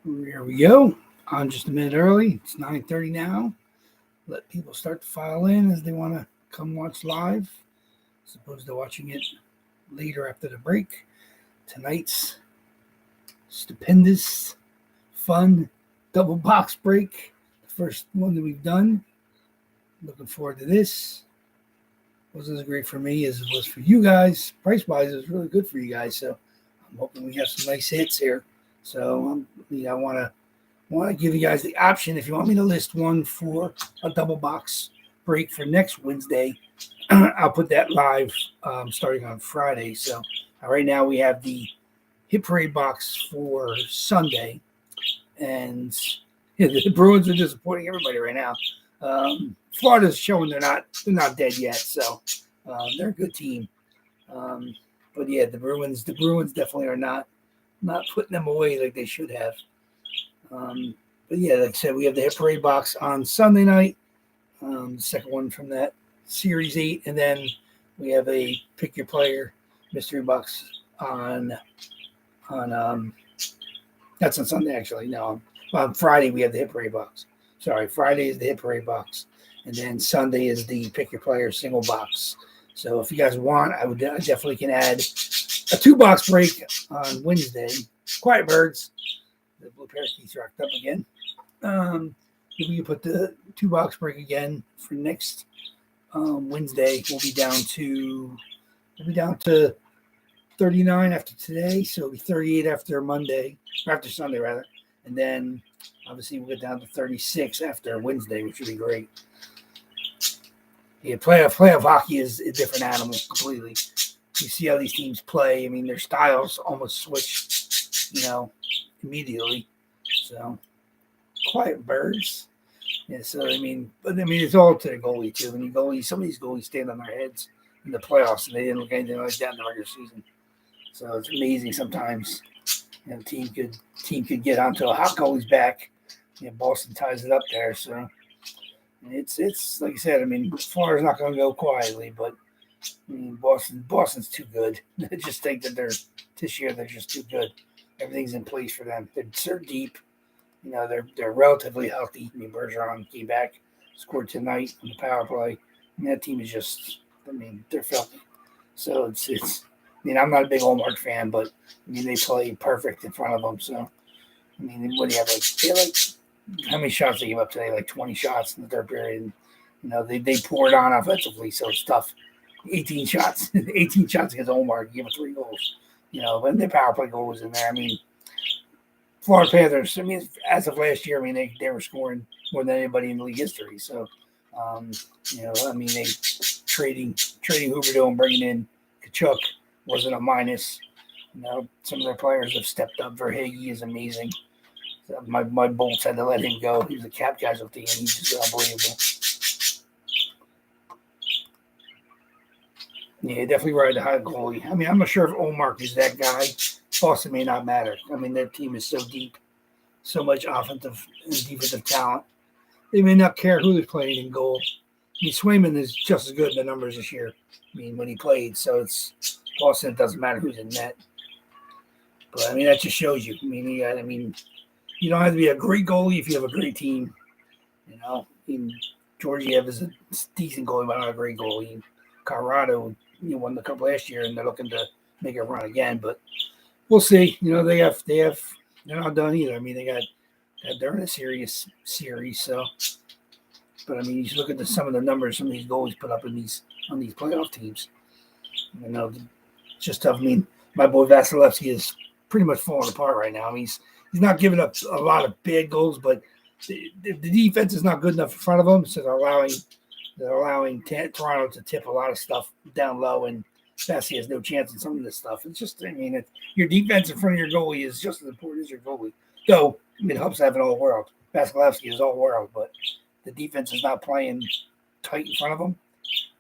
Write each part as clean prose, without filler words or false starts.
Here we go. On just a minute early. It's 9:30 now. Let people start to file in as they want to come watch live, as opposed to watching it later after the break. Tonight's stupendous, fun double box break. The first one that we've done. Looking forward to this. Wasn't as great for me as it was for you guys. Price-wise, it was really good for you guys. So I'm hoping we have some nice hits here. So I want to give you guys the option if you want me to list one for a double box break for next Wednesday. I'll put that live starting on Friday. So right now we have the Hit Parade box for Sunday, and the Bruins are disappointing everybody right now. Florida's showing they're not dead yet, so they're a good team. But yeah, the Bruins definitely are not putting them away like they should have. But yeah, like I said, we have the Hit Parade box on Sunday night, the second one from that Series 8, and then we have a Pick Your Player mystery box on that's on Sunday actually. No, on Friday we have the Hit Parade box. Sorry, Friday is the Hit Parade box, and then Sunday is the Pick Your Player single box. So if you guys want, I definitely can add a 2-box break on Wednesday. Quiet Birds. The blue parakeets rocked up again. If we can put the 2-box break again for next Wednesday, we'll be down to 39 after today, so it'll be 38 after Sunday rather, and then obviously we'll get down to 36 after Wednesday, which would be great. Yeah, playoff hockey is a different animal completely. You see how these teams play. I mean, their styles almost switch, immediately. So, Quiet Birds. Yeah, so it's all to the goalie too. Some of these goalies stand on their heads in the playoffs, and they didn't look anything like that in the regular season. So it's amazing sometimes. Team could get onto a hot goalie's back. Boston ties it up there. So it's like I said. I mean, Florida's not going to go quietly, but Boston's too good. I just think that this year they're just too good. Everything's in place for them. They're deep. They're relatively healthy. I mean, Bergeron came back, scored tonight on the power play. And that team is just, they're filthy. So it's. I'm not a big Allmark fan, but they play perfect in front of them. So, what do you have? How many shots they give up today? Like 20 shots in the third period. They poured on offensively, so it's tough. 18 shots against Allmark, give them 3 goals. When their power play goal was in there. Florida Panthers, as of last year, they were scoring more than anybody in league history. So, they trading Huberdeau and bringing in Kachuk wasn't a minus. Some of their players have stepped up. Verhage is amazing. So my Bolts had to let him go. He was a cap casualty, and he's just unbelievable. Yeah, definitely ride the high goalie. I'm not sure if Allmark is that guy. Boston may not matter. Their team is so deep, so much offensive and defensive talent. They may not care who is playing in goal. Swayman is just as good in the numbers this year. When he played, so it's Boston. It doesn't matter who's in net. But that just shows you. You don't have to be a great goalie if you have a great team. Georgiev is a decent goalie, but not a great goalie. Colorado, won the cup last year, and they're looking to make it run again. But we'll see. They're not done either. They're in a serious series. So, but you just look at some of the numbers some of these goalies put up on these playoff teams. Just tough. My boy Vasilevsky is pretty much falling apart right now. He's not giving up a lot of bad goals, but the defense is not good enough in front of him, so they're allowing Toronto to tip a lot of stuff down low, and Vassy has no chance in some of this stuff. It's just, your defense in front of your goalie is just as important as your goalie. Though, it helps to have an all-world. Vasilevsky is all-world, but the defense is not playing tight in front of him.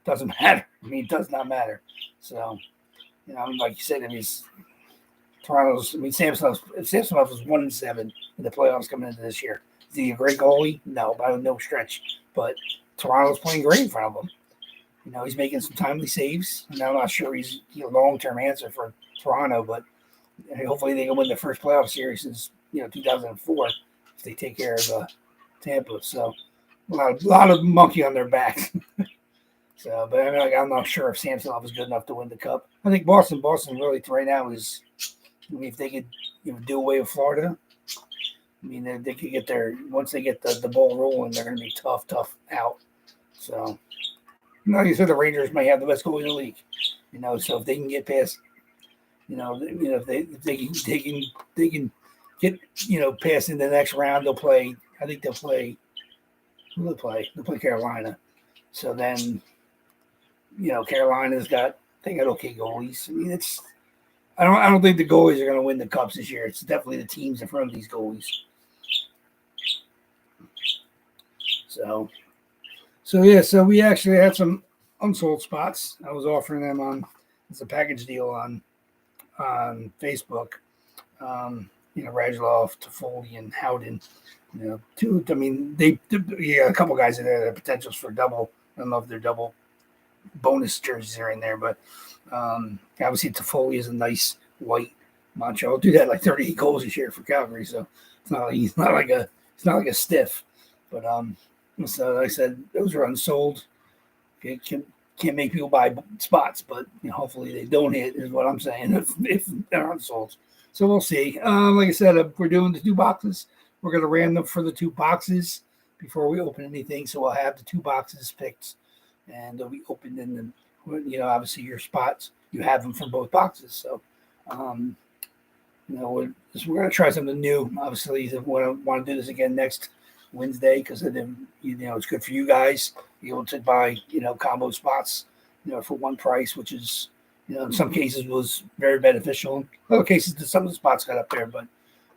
Doesn't matter. It does not matter. So, like you said, Toronto's. Samsonov was 1-7 in the playoffs coming into this year. Is he a great goalie? No, by no stretch. But Toronto's playing great in front of him. He's making some timely saves. And I'm not sure he's a long-term answer for Toronto, but hopefully they can win the first playoff series since 2004 if they take care of Tampa. So a lot of monkey on their back. So, but I'm not sure if Samsonov is good enough to win the cup. I think Boston really right now is. I mean, if they could do away with Florida, I mean they could get there once they get the ball rolling. They're going to be tough out. So, like you said, the Rangers may have the best goalie in the league. So if they can get past, if they can get past in the next round, they'll play. I think they'll play. Who will play? They'll play Carolina. So then, Carolina's got okay goalies. I mean, I don't think the goalies are going to win the cups this year. It's definitely the teams in front of these goalies. So So we actually had some unsold spots. I was offering them as a package deal on Facebook. Radulov, Toffoli, and Howden. Two. I mean, a couple guys in there that have potentials for double. I don't know if they're double bonus jerseys are in there, but obviously Toffoli is a nice white Montreal. I'll do that like 38 goals this year for Calgary, so it's not like a stiff. But so like I said, those are unsold. Okay, can't make people buy spots, but hopefully they don't hit is what I'm saying if they're unsold. So we'll see. Like I said, we're doing the 2 boxes. We're going to random for the 2 boxes before we open anything. So we'll have the 2 boxes picked, and they'll be opened in the, obviously your spots. You have them from both boxes. So, we're going to try something new. Obviously, I want to do this again next Wednesday because then, it's good for you guys. Be able to buy, combo spots, for one price, which is, in some cases was very beneficial. In other cases, some of the spots got up there, but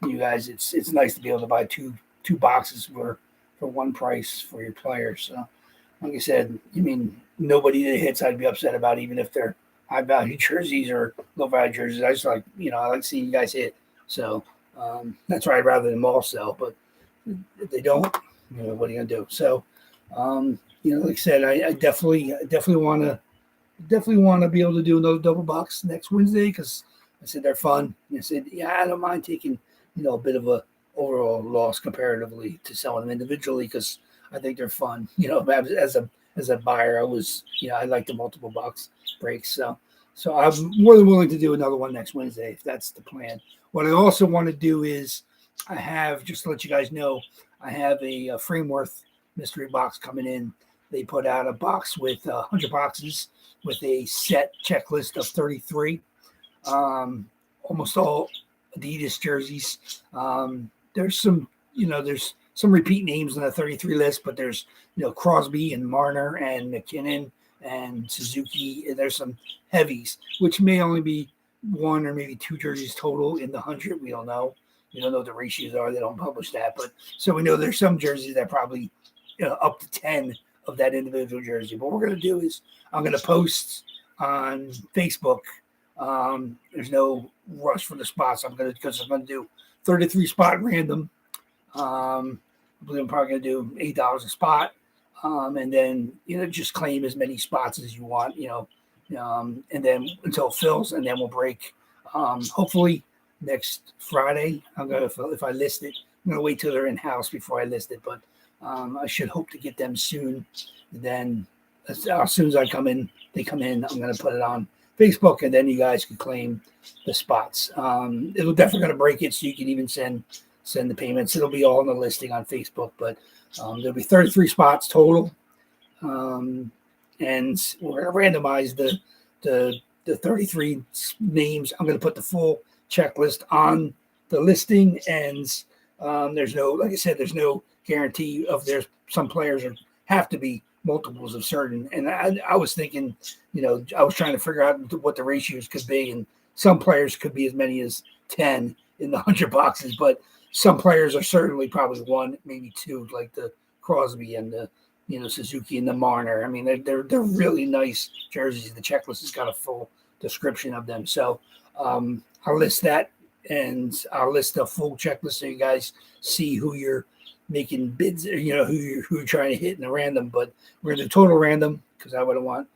you guys, it's nice to be able to buy two boxes for one price for your players. So, like I said, nobody that hits I'd be upset about, even if they're high value jerseys or low value jerseys. I just I like seeing you guys hit. So that's why I'd rather them all sell. But if they don't, what are you gonna do? So, like I said, I definitely want to be able to do another double box next Wednesday because I said they're fun. I said, I don't mind taking a bit of a overall loss comparatively to selling them individually because I think they're fun. As a buyer, I like the multiple box breaks. So I'm more than willing to do another one next Wednesday if that's the plan. What I also want to do is I have, just to let you guys know, I have a Frameworth mystery box coming in. They put out a box with 100 boxes with a set checklist of 33. Almost all Adidas jerseys. There's some repeat names in the 33 list, but there's Crosby and Marner and McKinnon and Suzuki. And there's some heavies, which may only be 1 or maybe 2 jerseys total in the 100. We don't know. We don't know what the ratios are. They don't publish that, but so we know there's some jerseys that probably up to 10 of that individual jersey. What we're going to do is I'm going to post on Facebook. There's no rush for the spots. I'm going to do 33 spot random. I'm probably going to do $8 a spot. And then, just claim as many spots as you want, and then until it fills, and then we'll break. Hopefully next Friday, if I list it, I'm going to wait till they're in house before I list it, but I should hope to get them soon. Then as soon as they come in, I'm going to put it on Facebook, and then you guys can claim the spots. It'll definitely going to break it, so you can even send the payments. It'll be all in the listing on Facebook, but there'll be 33 spots total, and we're going to randomize the 33 names. I'm going to put the full checklist on the listing, and there's no, like I said, there's no guarantee of there's some players have to be multiples of certain. And I was thinking, I was trying to figure out what the ratios could be, and some players could be as many as 10 in the 100 boxes, but some players are certainly probably 1, maybe 2, like the Crosby and the Suzuki and the Marner. I mean, they're really nice jerseys. The checklist has got a full description of them. So I'll list that, and I'll list the full checklist so you guys see who you're making bids, who you're trying to hit in a random. But we're going to total random because I wouldn't want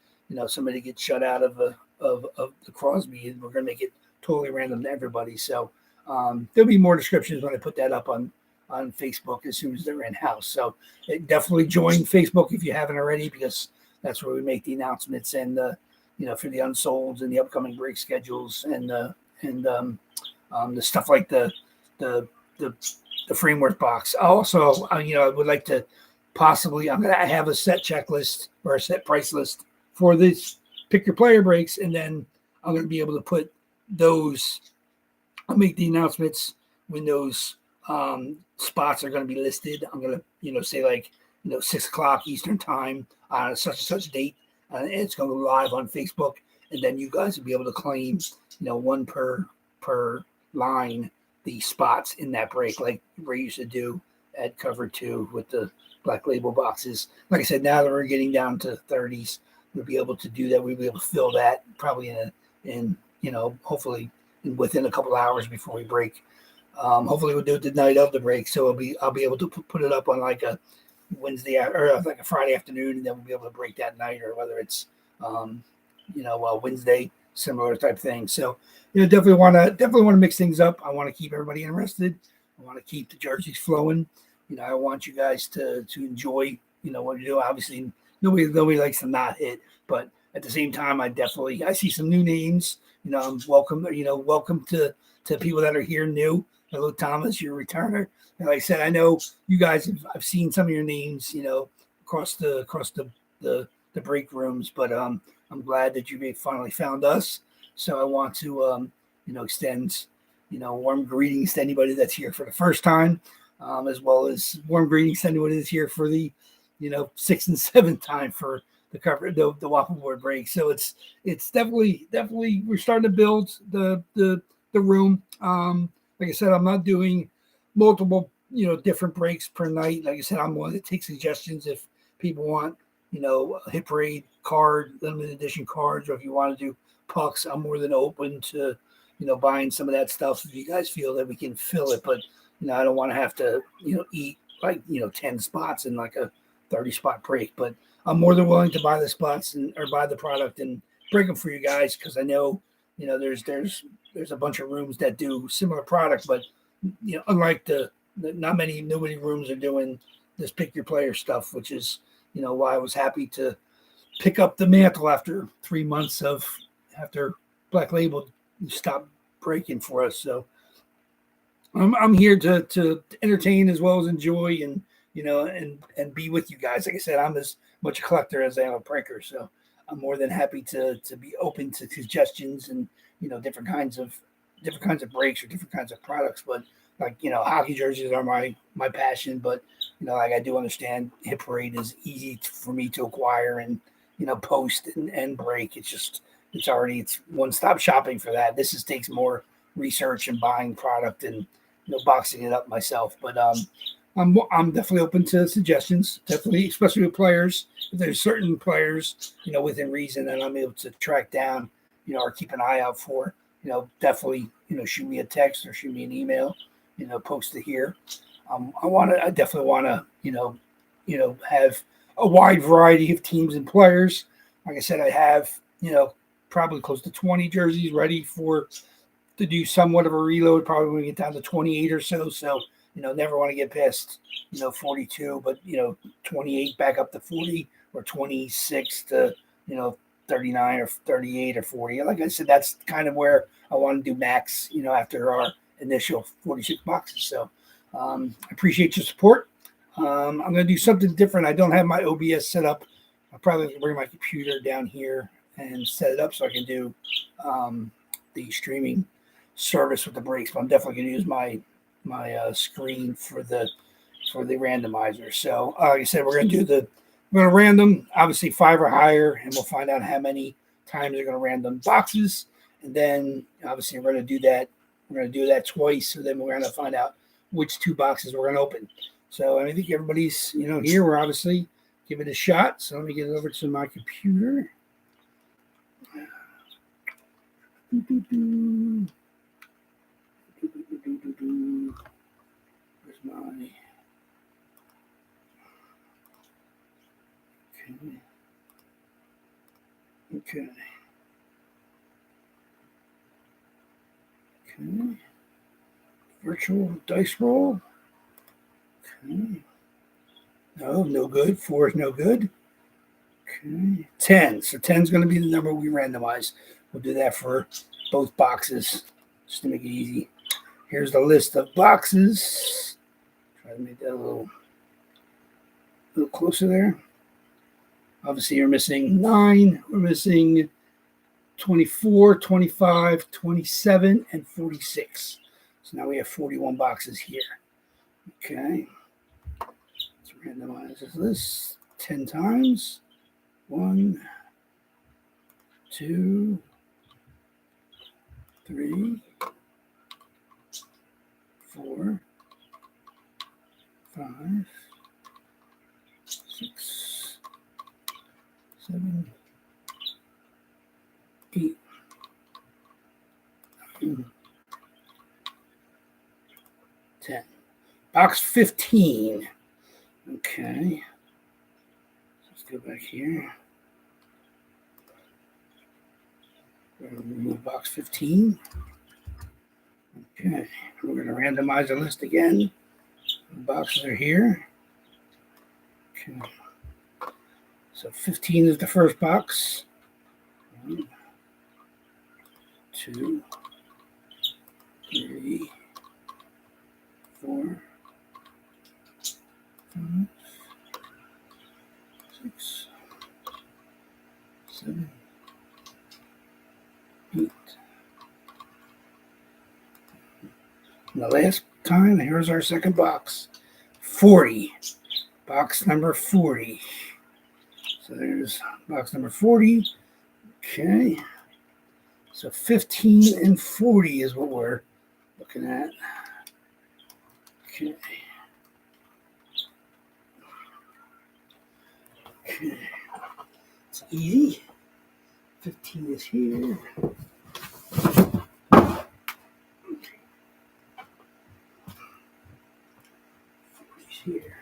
somebody to get shut out of the Crosby, and we're going to make it totally random to everybody. So There'll be more descriptions when I put that up on Facebook as soon as they're in house. So definitely join Facebook if you haven't already, because that's where we make the announcements and for the unsolds and the upcoming break schedules and the stuff like the framework box. Also, I would like to possibly, I'm going to have a set checklist or a set price list for this pick your player breaks, and then I'm going to be able to put those. I'll make the announcements when those spots are going to be listed. I'm going to say 6:00 Eastern time on such and such date. And it's going to go live on Facebook, and then you guys will be able to claim, one per line, the spots in that break, like we used to do at Cover 2 with the Black Label boxes. Like I said, now that we're getting down to 30s, we'll be able to do that. We'll be able to fill that probably hopefully within a couple hours before we break. Hopefully we'll do it the night of the break, so I'll be able to put it up on like a Wednesday or like a Friday afternoon, and then we'll be able to break that night, or whether it's Wednesday, similar type thing. So definitely want to mix things up. I want to keep everybody interested. I want to keep the jerseys flowing. I want you guys to enjoy what you do. Obviously nobody likes to not hit, but at the same time I see some new names. I'm welcome to people that are here new. Hello, Thomas, your returner. And like I said, I know you guys I've seen some of your names, across the break rooms, but I'm glad that you finally found us. So I want to extend warm greetings to anybody that's here for the first time, as well as warm greetings to anybody that's here for the 6th and 7th time for the cover the WAFFLEBOARD break. So it's definitely we're starting to build the room. Like I said, I'm not doing multiple different breaks per night. Like I said, I'm one that takes suggestions if people want a hit parade card, limited edition cards, or if you want to do pucks, I'm more than open to buying some of that stuff if you guys feel that we can fill it. But I don't want to have to eat like 10 spots in like a 30 spot break. But I'm more than willing to buy the spots or buy the product and break them for you guys, because I know there's a bunch of rooms that do similar product, but unlike nobody rooms are doing this pick your player stuff, which is why I was happy to pick up the mantle after 3 months after Black Label stopped breaking for us. So I'm here to entertain as well as enjoy and and be with you guys. Like I said, I'm as much a collector as I am a breaker, so I'm more than happy to be open to suggestions and different kinds of breaks or different kinds of products. But like hockey jerseys are my passion, but like I do understand hit parade is easy for me to acquire and post and break. It's one-stop shopping for that. This takes more research and buying product and boxing it up myself. But I'm definitely open to suggestions, definitely, especially with players. If there's certain players, within reason that I'm able to track down, or keep an eye out for, definitely, shoot me a text or shoot me an email, post it here. I definitely want to, have a wide variety of teams and players. Like I said, I have, probably close to 20 jerseys ready to do somewhat of a reload, probably when we get down to 28 or so. So, never want to get past, 42, but, 28 back up to 40 or 26 to, 39 or 38 or 40. Like I said, that's kind of where I want to do max, after our initial 46 boxes. So I appreciate your support. I'm going to do something different. I don't have my OBS set up. I'll probably bring my computer down here and set it up so I can do the streaming service with the breaks. But I'm definitely going to use my screen for the randomizer. So like I said, we're going to random, obviously 5 or higher, and we'll find out how many times they're going to random boxes. And then obviously we're going to do that. We're going to do that twice. So then we're going to find out which 2 boxes we're going to open. So I think everybody's, here. We're obviously give it a shot. So let me get it over to my computer. Where's my... Okay. Virtual dice roll. Okay. No, no good. 4 is no good. Okay. 10. So 10 is going to be the number we randomize. We'll do that for both boxes just to make it easy. Here's the list of boxes. Try to make that a little closer there. Obviously, you're missing 9. We're missing 24, 25, 27, and 46. So now we have 41 boxes here. Okay. Let's randomize this list 10 times. 1, 2, 3, 4, 5, 6, 7, 8, 9, 10. Box 15. Okay. Let's go back here. We're going to remove box 15. Okay. We're going to randomize the list again. The boxes are here. Okay. So 15 is the first box. 1, 2, 3, 4, 5, 6, 7, 8. And the last time, here's our second box. 40. Box number 40. So there's box number 40. Okay. So 15 and 40 is what we're looking at. Okay. Okay. It's easy. 15 is here. 40 is here.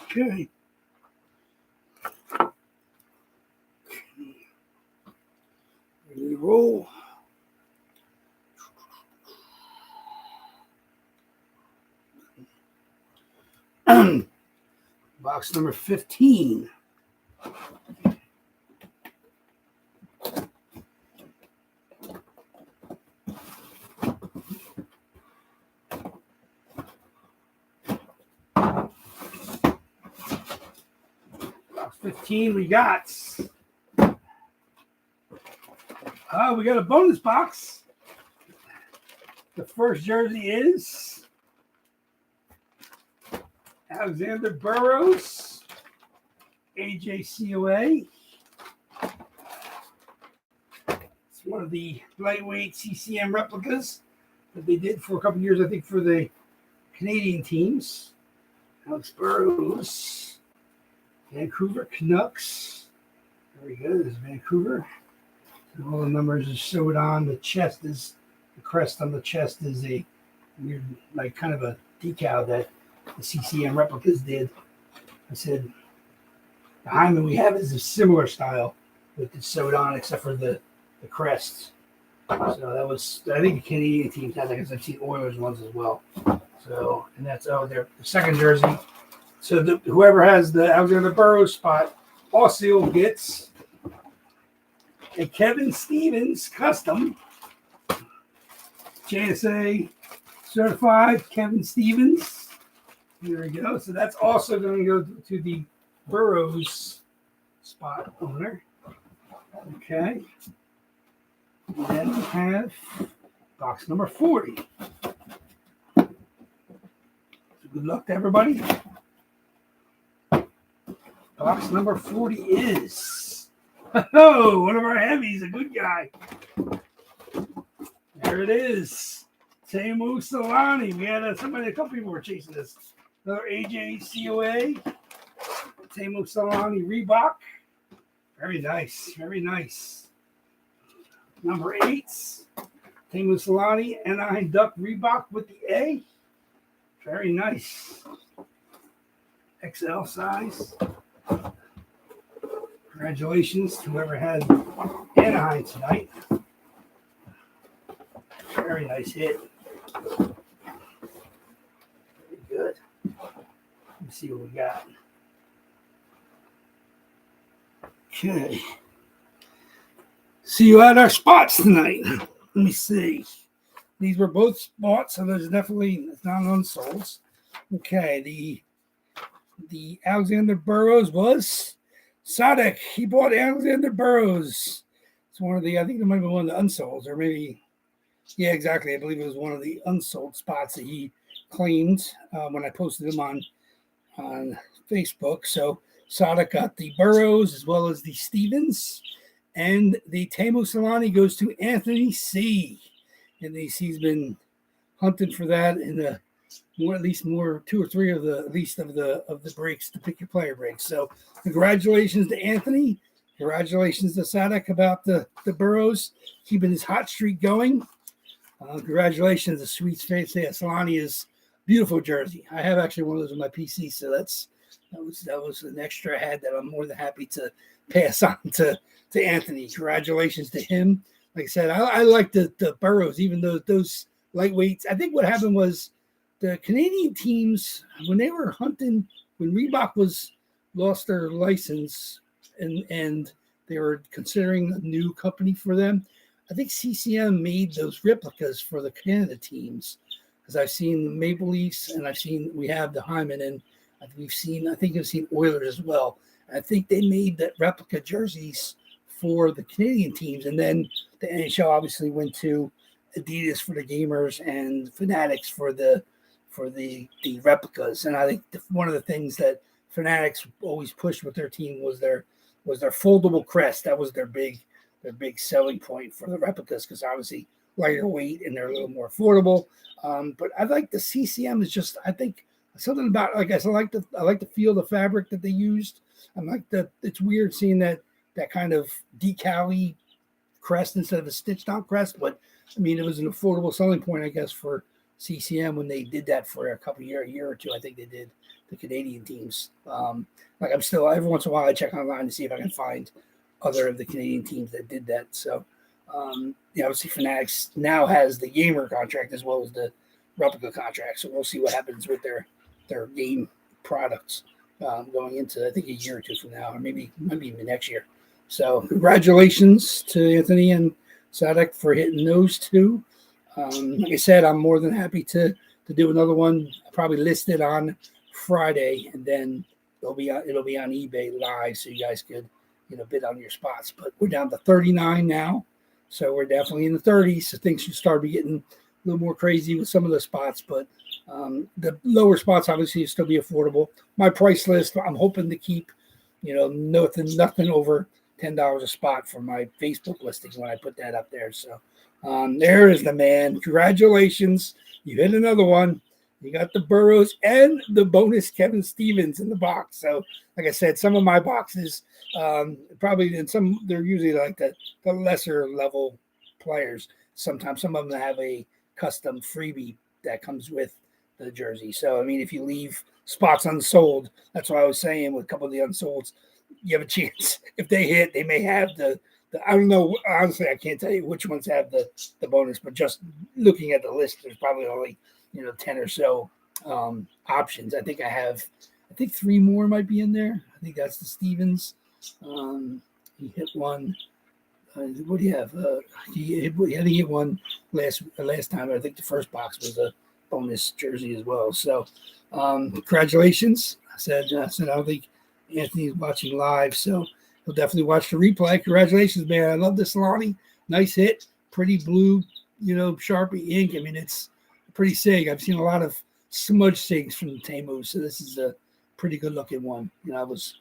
Okay. Ready to roll. Box number 15. Box 15 we got. We got a bonus box. The first jersey is Alexander Burrows, AJCOA. It's one of the lightweight CCM replicas that they did for a couple years, I think, for the Canadian teams. Alex Burrows, Vancouver Canucks. Very good. There's Vancouver. And all the numbers are sewed on. The chest is, the crest on the chest is a weird, like kind of a decal that the CCM replicas did. I said, the Hyman we have is a similar style with it sewed on, except for the crest. So that was, I think the Canadian teams had that, because I've seen Oilers ones as well. So, and that's their second jersey. So whoever has the Alexander Burrows spot also gets a Kevin Stevens custom. JSA certified Kevin Stevens. Here we go. So that's also going to go to the Burrows spot owner. Okay. And then we have box number 40. So good luck to everybody. Box number 40 is, oh, one of our heavies, a good guy. There it is. Teemu Selanne. We had a couple people were chasing this. Another AJCOA. Teemu Selanne Reebok. Very nice. Very nice. Number 8. Teemu Selanne NI Duck Reebok with the A. Very nice. XL size. Congratulations to whoever had Anaheim tonight. Very nice hit. Very good. Let's see what we got. Okay. See you at our spots tonight. Let me see. These were both spots, so there's definitely, it's not unsold. Okay, the Alexander Burrows was Sadek. He bought Alexander Burrows. It's one of the, I think it might be one of the unsolds, or maybe, yeah, exactly. I believe it was one of the unsold spots that he claimed when I posted them on Facebook. So Sadek got the Burrows as well as the Stevens. And the Teemu Selanne goes to Anthony C. And he's been hunting for that in the at least 2 or 3 of the breaks, to pick your player breaks. So congratulations to Anthony. Congratulations to Sadek about the Burrows keeping his hot streak going. Congratulations to Sweet's Face. Yeah, Selanne is beautiful jersey. I have actually one of those on my PC, so that was an extra I had that I'm more than happy to pass on to Anthony. Congratulations to him. Like I said, I like the Burrows, even though those lightweights. I think what happened was the Canadian teams, when they were hunting, when Reebok lost their license and they were considering a new company for them, I think CCM made those replicas for the Canada teams. Because I've seen the Maple Leafs and we have the Hyman, and I think we've seen Oilers as well. I think they made that replica jerseys for the Canadian teams, and then the NHL obviously went to Adidas for the gamers and Fanatics for the replicas. And I think one of the things that Fanatics always pushed with their team was their foldable crest. That was their big selling point for the replicas, because obviously lighter weight and they're a little more affordable. But I like the CCM is just, I think something about, like I said, I like the feel of the fabric that they used. I like it's weird seeing that kind of decal-y crest instead of a stitched out crest, but I mean, it was an affordable selling point, I guess, for CCM when they did that for a year or two. I think they did the Canadian teams. Like I'm still, every once in a while I check online to see if I can find other of the Canadian teams that did that. So, obviously Fanatics now has the gamer contract as well as the replica contract. So we'll see what happens with their game products going into, I think, a year or two from now, or maybe even next year. So congratulations to Anthony and Sadek for hitting those two. Like I said, I'm more than happy to do another one. I probably list it on Friday, and then it'll be on eBay live, so you guys could bid on your spots. But we're down to 39 now, so we're definitely in the 30s. So things should start to getting a little more crazy with some of the spots, but the lower spots obviously will still be affordable. My price list, I'm hoping to keep, nothing over $10 a spot for my Facebook listings when I put that up there. So there is the man. Congratulations. You hit another one. You got the Burrows and the bonus Kevin Stevens in the box. So like I said, some of my boxes, probably in some, they're usually like the lesser level players. Sometimes some of them have a custom freebie that comes with the jersey. So, I mean, if you leave spots unsold, that's what I was saying with a couple of the unsolds, you have a chance. If they hit, they may have the I don't know. Honestly, I can't tell you which ones have the bonus, but just looking at the list, there's probably only, 10 or so options. I think 3 more might be in there. I think that's the Stevens. He hit one. What do you have? I think he hit one last time. I think the first box was a bonus jersey as well. So, congratulations. I said I don't think Anthony's watching live, so he'll definitely watch the replay. Congratulations, man. I love this Selanne. Nice hit. Pretty blue, Sharpie ink. I mean, it's pretty sick. I've seen a lot of smudge sigs from the Teemu, so this is a pretty good looking one. I was,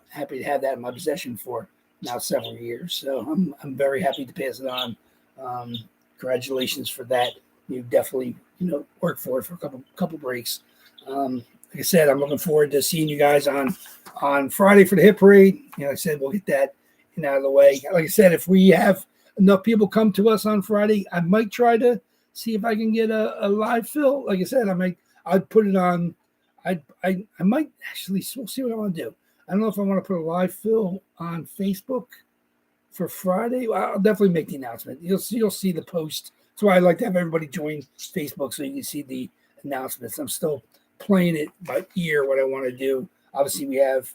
happy to have that in my possession for now several years. So I'm very happy to pass it on. Congratulations for that. You definitely, worked for it for a couple breaks. Like I said, I'm looking forward to seeing you guys on Friday for the hit parade. Like I said, we'll get that out of the way. Like I said, if we have enough people come to us on Friday, I might try to see if I can get a live fill. Like I said, I'd put it on. I might actually, we'll see what I want to do. I don't know if I want to put a live fill on Facebook for Friday. Well, I'll definitely make the announcement. You'll see the post. That's why I like to have everybody join Facebook so you can see the announcements. I'm still playing it by ear what I want to do. Obviously, we have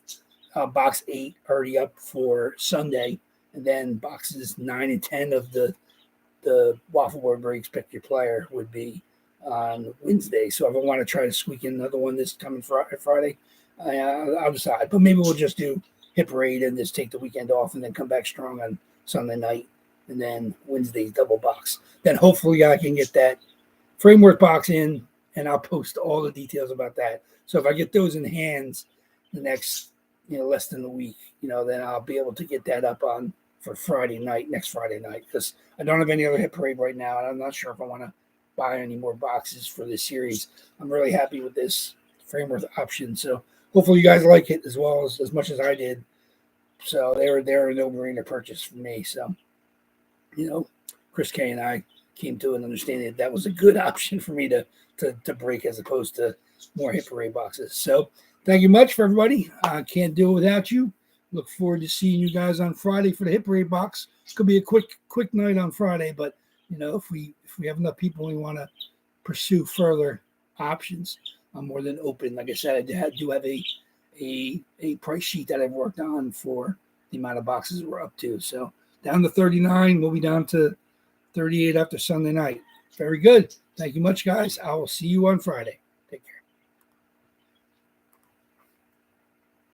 box 8 already up for Sunday, and then boxes 9 and 10 of the Waffleboard Breaks Pick Your Player would be on Wednesday. So if I want to try to squeak in another one this coming Friday, I'll decide. But maybe we'll just do Hit Parade and just take the weekend off and then come back strong on Sunday night, and then Wednesday's double box. Then hopefully I can get that framework box in, and I'll post all the details about that. So if I get those in hands the next, less than a week, then I'll be able to get that up on for next Friday night, because I don't have any other Hit Parade right now, and I'm not sure if I want to buy any more boxes for this series. I'm really happy with this framework option, so hopefully you guys like it as well as much as I did. So they're a no-brainer purchase for me. So, Chris K and I came to an understanding that was a good option for me to break as opposed to more Hit Parade boxes. So thank you much for everybody. I can't do it without you. Look forward to seeing you guys on Friday for the Hit Parade box. It's gonna be a quick night on Friday, but if we have enough people we want to pursue further options, I'm more than open. Like I said, I do have a price sheet that I've worked on for the amount of boxes we're up to. So down to 39, we'll be down to 38 after Sunday night. Very good. Thank you much, guys. I will see you on Friday.